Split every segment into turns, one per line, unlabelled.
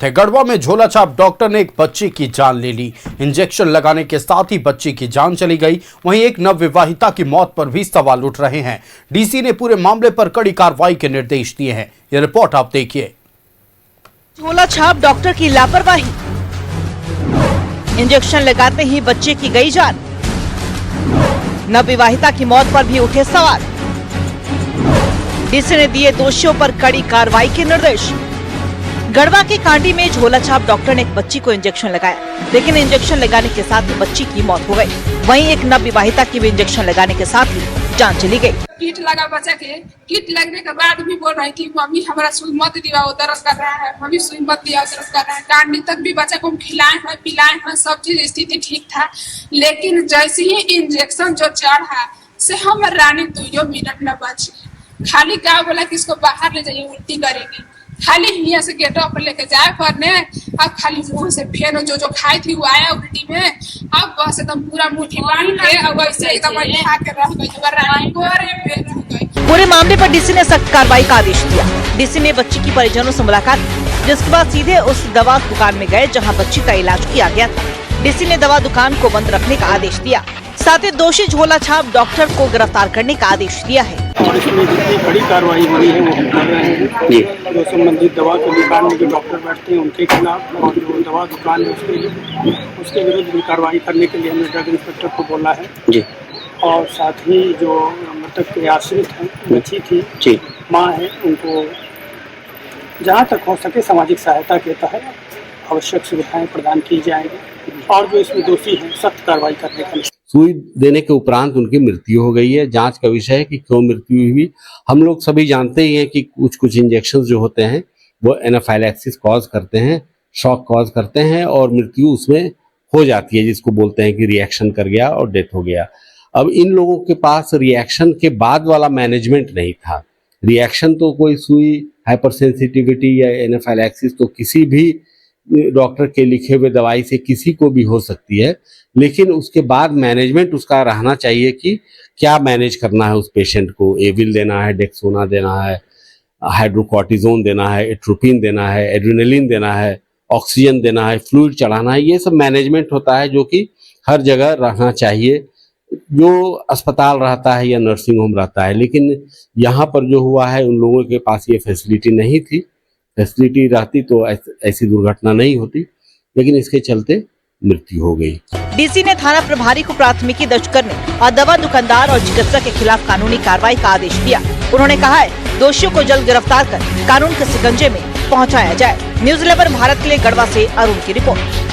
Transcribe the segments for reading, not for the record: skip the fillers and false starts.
गढ़वा में झोला छाप डॉक्टर ने एक बच्ची की जान ले ली। इंजेक्शन लगाने के साथ ही बच्ची की जान चली गई। वहीं एक नवविवाहिता की मौत पर भी सवाल उठ रहे हैं। डीसी ने पूरे मामले पर कड़ी कार्रवाई के निर्देश दिए हैं। यह रिपोर्ट आप देखिए।
झोला छाप डॉक्टर की लापरवाही, इंजेक्शन लगाते ही बच्चे की गई जान। नवविवाहिता की मौत पर भी उठे सवाल। डीसी ने दिए दोषियों पर कड़ी कार्रवाई के निर्देश। गढ़वा के कांडी में झोला छाप डॉक्टर ने एक बच्ची को इंजेक्शन लगाया, लेकिन इंजेक्शन लगाने के साथ ही बच्ची की मौत हो गई। वहीं एक नवविवाहिता की भी इंजेक्शन लगाने के साथ ही जान चली गई।
किट लगा बच्चा के, किट लगने के बाद भी बोल रही थी मम्मी हमारा सुई मत दिया, वो दर्द कर रहा है, मम्मी सुई मत दिया, दर्द कर रहा है। कांडी तक भी बच्चा को खिलाए हैं, पिलाए हैं, सब चीज स्थिति ठीक था। लेकिन जैसे ही इंजेक्शन जो चढ़ा से हम रानी 2 मिनट न बची। खाली क्या बोला कि इसको बाहर ले जाइए, उल्टी करेगी। खाली यहाँ से गेटो पर लेके जाए पड़ने, अब खाली मुंह से फेर जो खाई थी वो आया उल्टी में। अब बस एकदम पूरा मुट्ठी बांध के अब ऐसे एकदम खा के रह गई।
पूरे मामले पर डीसी ने सख्त कार्रवाई का आदेश दिया। डीसी ने बच्ची की परिजनों से मुलाकात की, जिसके बाद सीधे उस दवा दुकान में गए जहां बच्ची का इलाज किया गया था। डीसी ने दवा दुकान को बंद रखने का आदेश दिया, साथ ही दोषी झोला छाप डॉक्टर को गिरफ्तार करने का आदेश दिया है।
और इसमें जितनी बड़ी कार्रवाई होनी है वो हम कर रहे हैं। जो संबंधित दवा की दुकान में जो डॉक्टर बैठते हैं उनके खिलाफ, और जो दवा दुकान है उसके विरुद्ध भी कार्रवाई करने के लिए हमने ड्रग इंस्पेक्टर को बोला है जी। और साथ ही जो मृतक के आश्रित हैं, बच्ची थी जी, माँ है, उनको जहाँ तक हो सके सामाजिक सहायता के तहत आवश्यक सुविधाएं प्रदान की जाएंगी। और जो इसमें दोषी हैं सख्त कार्रवाई करने का।
सुई देने के उपरांत उनकी मृत्यु हो गई है। जांच का विषय है कि क्यों मृत्यु हुई। हम लोग सभी जानते ही हैं कि कुछ इंजेक्शन जो होते हैं वो एनाफाइलैक्सिस कॉज करते हैं, शॉक कॉज करते हैं, और मृत्यु उसमें हो जाती है, जिसको बोलते हैं कि रिएक्शन कर गया और डेथ हो गया। अब इन लोगों के पास रिएक्शन के बाद वाला मैनेजमेंट नहीं था। रिएक्शन तो कोई सुई, हाइपरसेंसिटिविटी या एनाफाइलैक्सिस तो किसी भी डॉक्टर के लिखे हुए दवाई से किसी को भी हो सकती है, लेकिन उसके बाद मैनेजमेंट उसका रहना चाहिए कि क्या मैनेज करना है उस पेशेंट को। एविल देना है, डेक्सोना देना है, हाइड्रोकॉर्टिजोन देना है, एट्रोपिन देना है, एड्रेनलिन देना है, ऑक्सीजन देना है, फ्लूइड चढ़ाना है। ये सब मैनेजमेंट होता है जो कि हर जगह रहना चाहिए, जो अस्पताल रहता है या नर्सिंग होम रहता है। लेकिन यहाँ पर जो हुआ है, उन लोगों के पास ये फैसिलिटी नहीं थी। फैसिलिटी रहती तो ऐसी दुर्घटना नहीं होती, लेकिन इसके चलते मृत्यु हो गई।
डीसी ने थाना प्रभारी को प्राथमिकी दर्ज करने और दवा दुकानदार और चिकित्सक के खिलाफ कानूनी कार्रवाई का आदेश दिया। उन्होंने कहा है दोषियों को जल्द गिरफ्तार कर कानून के शिकंजे में पहुंचाया जाए। न्यूज़ 11 भारत के लिए गढ़वा से अरुण की रिपोर्ट।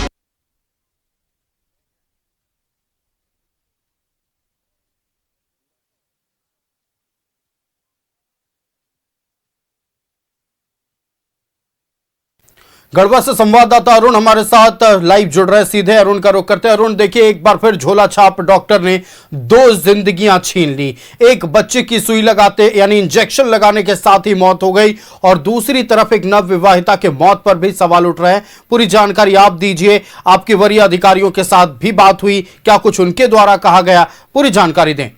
गढ़वा से संवाददाता अरुण हमारे साथ लाइव जुड़ रहे हैं। सीधे अरुण का रुख करते हैं। अरुण, देखिए, एक बार फिर झोला छाप डॉक्टर ने 2 जिंदगियां छीन ली। एक बच्चे की सुई लगाते यानी इंजेक्शन लगाने के साथ ही मौत हो गई, और दूसरी तरफ एक नवविवाहिता के मौत पर भी सवाल उठ रहे हैं। पूरी जानकारी आप दीजिए। आपके वरीय अधिकारियों के साथ भी बात हुई, क्या कुछ उनके द्वारा कहा गया, पूरी जानकारी दें।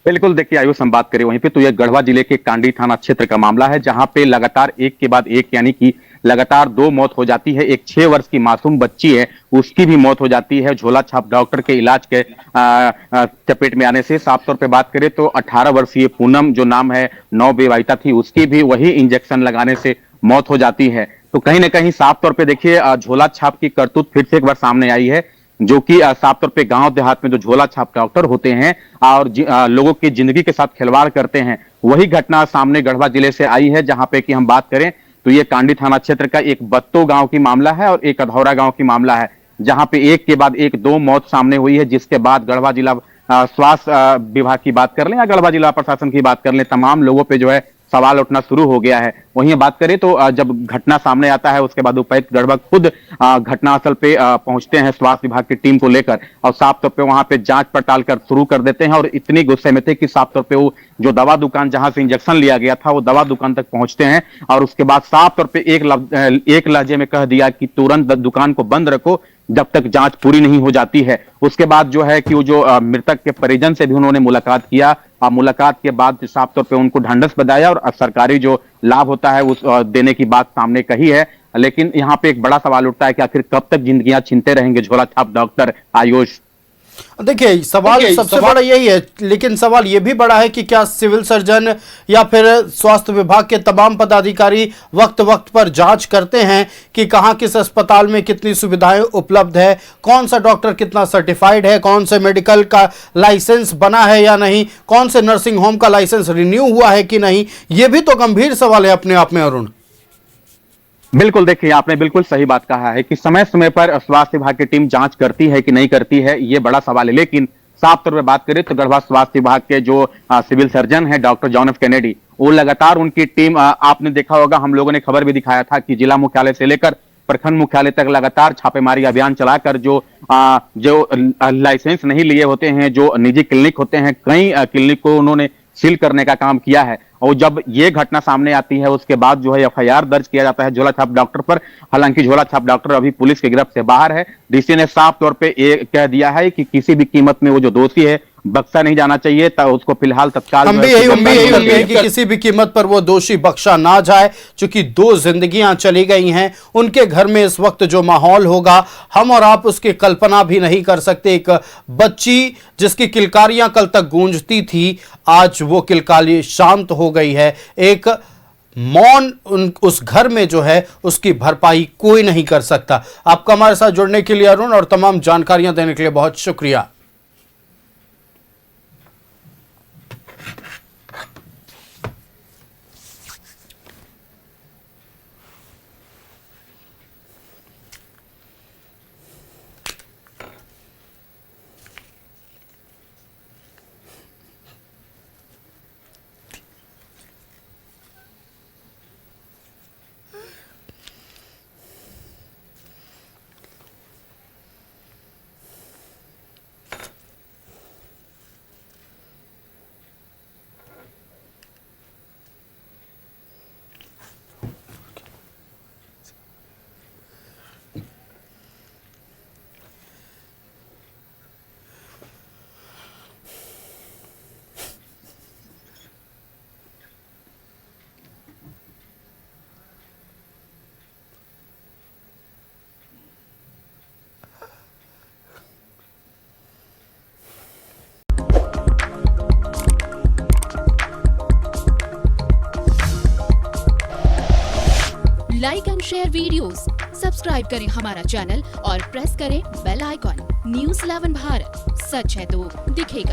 बिल्कुल, देखिए आयुष, हम बात करें वहीं पे तो यह गढ़वा जिले के कांडी थाना क्षेत्र का मामला है, जहां पे लगातार एक के बाद एक यानी कि लगातार 2 मौत हो जाती है। एक 6 वर्ष की मासूम बच्ची है, उसकी भी मौत हो जाती है झोला छाप डॉक्टर के इलाज के चपेट में आने से। साफ तौर पे बात करें तो 18 वर्षीय पूनम जो नाम है, नवविवाहिता थी, उसकी भी वही इंजेक्शन लगाने से मौत हो जाती है। तो कहीं ना कहीं साफ तौर पर देखिए झोला छाप की करतूत फिर से एक बार सामने आई है, जो कि साफ तौर पे गांव देहात में जो झोला छाप डॉक्टर होते हैं और लोगों की जिंदगी के साथ खिलवाड़ करते हैं, वही घटना सामने गढ़वा जिले से आई है। जहां पे कि हम बात करें तो ये कांडी थाना क्षेत्र का एक बत्तो गांव की मामला है और एक अधौरा गांव की मामला है, जहां पे एक के बाद एक 2 मौत सामने हुई है। जिसके बाद गढ़वा जिला स्वास्थ्य विभाग की बात कर लें या गढ़वा जिला प्रशासन की बात कर लें, तमाम लोगों पे जो है सवाल उठना शुरू हो गया है। वहीं बात करें तो जब घटना सामने आता है उसके बाद उपायुक्त गढ़वा खुद घटनास्थल पे पहुंचते हैं स्वास्थ्य विभाग की टीम को लेकर, और साफ तौर पे वहां पे जांच पड़ताल कर शुरू कर देते हैं। और इतनी गुस्से में थे कि साफ तौर पे वो जो दवा दुकान जहां से इंजेक्शन लिया गया था वो दवा दुकान तक पहुंचते हैं, और उसके बाद साफ तौर पे एक लहजे में कह दिया कि तुरंत दुकान को बंद रखो, जब तक जांच पूरी नहीं हो जाती है। उसके बाद जो है कि वो जो मृतक के परिजन से भी उन्होंने मुलाकात किया। मुलाकात के बाद साफ तौर पे उनको ढांढस बंधाया और सरकारी जो लाभ होता है उस देने की बात सामने कही है। लेकिन यहाँ पे एक बड़ा सवाल उठता है कि आखिर कब तक जिंदगियां छीनते रहेंगे झोला छाप डॉक्टर आयुष।
देखिए सवाल सबसे बड़ा यही है, लेकिन सवाल यह भी बड़ा है कि क्या सिविल सर्जन या फिर स्वास्थ्य विभाग के तमाम पदाधिकारी वक्त वक्त पर जांच करते हैं कि कहां किस अस्पताल में कितनी सुविधाएं उपलब्ध है, कौन सा डॉक्टर कितना सर्टिफाइड है, कौन से मेडिकल का लाइसेंस बना है या नहीं, कौन से नर्सिंग होम का लाइसेंस रिन्यू हुआ है कि नहीं। यह भी तो गंभीर सवाल है अपने आप में अरुण।
बिल्कुल, देखिए आपने बिल्कुल सही बात कहा है कि समय समय पर स्वास्थ्य विभाग की टीम जांच करती है कि नहीं करती है, ये बड़ा सवाल है। लेकिन साफ तौर पर बात करें तो गढ़वा स्वास्थ्य विभाग के जो सिविल सर्जन है डॉक्टर जॉन एफ कैनेडी, वो लगातार उनकी टीम, आपने देखा होगा, हम लोगों ने खबर भी दिखाया था कि जिला मुख्यालय से लेकर प्रखंड मुख्यालय तक लगातार छापेमारी अभियान चलाकर जो लाइसेंस नहीं लिए होते हैं, जो निजी क्लिनिक होते हैं, कई क्लिनिक को उन्होंने सील करने का काम किया है। और जब ये घटना सामने आती है उसके बाद जो है एफआईआर दर्ज किया जाता है झोला छाप डॉक्टर पर। हालांकि झोला छाप डॉक्टर अभी पुलिस की गिरफ्त से बाहर है। डीसी ने साफ तौर पे ये कह दिया है कि किसी भी कीमत में वो जो दोषी है बख्शा नहीं जाना चाहिए, उसको फिलहाल तत्काल
हम भी यही उम्मीद करते हैं कि किसी भी कीमत पर वो दोषी बख्शा ना जाए, क्योंकि 2 जिंदगियां चली गई हैं। उनके घर में इस वक्त जो माहौल होगा हम और आप उसकी कल्पना भी नहीं कर सकते। एक बच्ची जिसकी किलकारियां कल तक गूंजती थी, आज वो किलकारी शांत हो गई है। एक मौन उस घर में जो है उसकी भरपाई कोई नहीं कर सकता। आपका हमारे साथ जुड़ने के लिए अरुण और तमाम जानकारियां देने के लिए बहुत शुक्रिया।
Like and share videos, subscribe करें हमारा चैनल और प्रेस करें बेल आइकॉन। न्यूज़ 11 भारत, सच है तो दिखेगा।